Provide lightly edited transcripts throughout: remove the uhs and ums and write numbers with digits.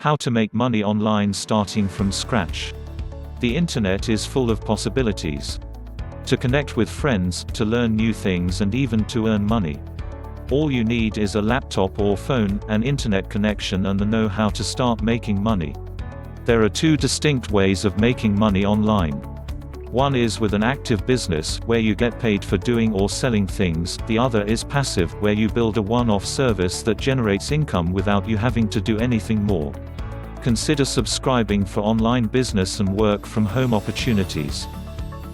How to make money online starting from scratch. The internet is full of possibilities. To connect with friends, to learn new things and even to earn money. All you need is a laptop or phone, an internet connection and the know-how to start making money. There are two distinct ways of making money online. One is with an active business, where you get paid for doing or selling things. The other is passive, where you build a one-off service that generates income without you having to do anything more. Consider subscribing for online business and work from home opportunities.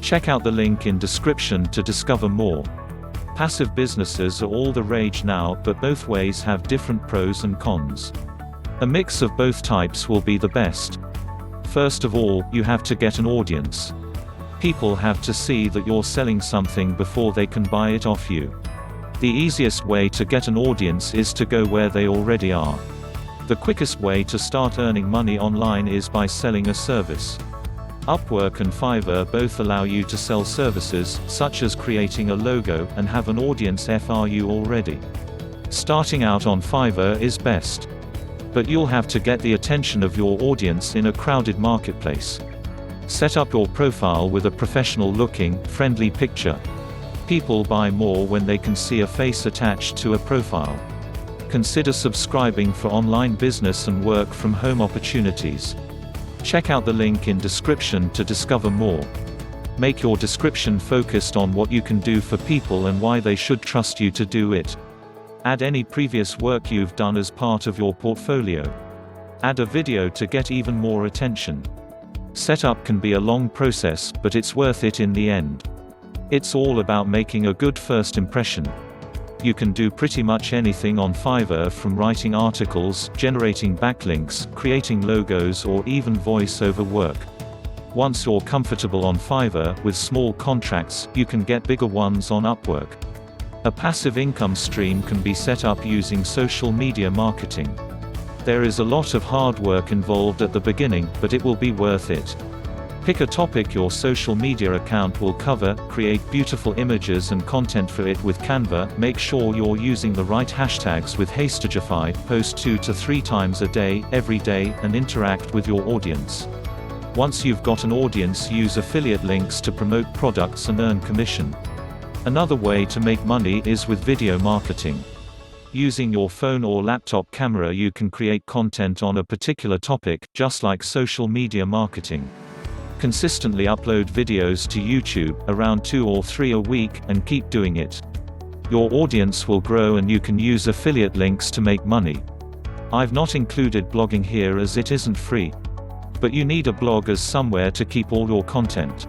Check out the link in description to discover more. Passive businesses are all the rage now, but both ways have different pros and cons. A mix of both types will be the best. First of all, you have to get an audience. People have to see that you're selling something before they can buy it off you. The easiest way to get an audience is to go where they already are. The quickest way to start earning money online is by selling a service. Upwork and Fiverr both allow you to sell services, such as creating a logo, and have an audience for you already. Starting out on Fiverr is best. But you'll have to get the attention of your audience in a crowded marketplace. Set up your profile with a professional-looking, friendly picture. People buy more when they can see a face attached to a profile. Consider subscribing for online business and work from home opportunities. Check out the link in description to discover more. Make your description focused on what you can do for people and why they should trust you to do it. Add any previous work you've done as part of your portfolio. Add a video to get even more attention. Setup can be a long process, but it's worth it in the end. It's all about making a good first impression. You can do pretty much anything on Fiverr, from writing articles, generating backlinks, creating logos or even voice-over work. Once you're comfortable on Fiverr with small contracts, you can get bigger ones on Upwork. A passive income stream can be set up using social media marketing. There is a lot of hard work involved at the beginning, but it will be worth it. Pick a topic your social media account will cover, create beautiful images and content for it with Canva, make sure you're using the right hashtags with Hastagify, post 2 to 3 times a day, every day, and interact with your audience. Once you've got an audience, use affiliate links to promote products and earn commission. Another way to make money is with video marketing. Using your phone or laptop camera, you can create content on a particular topic, just like social media marketing. Consistently upload videos to YouTube, around 2 or 3 a week, and keep doing it. Your audience will grow and you can use affiliate links to make money. I've not included blogging here as it isn't free. But you need a blog as somewhere to keep all your content.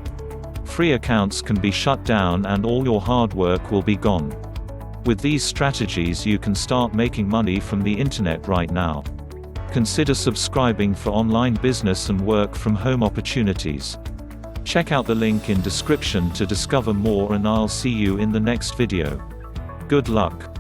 Free accounts can be shut down and all your hard work will be gone. With these strategies you can start making money from the internet right now. Consider subscribing for online business and work from home opportunities. Check out the link in description to discover more and I'll see you in the next video. Good luck.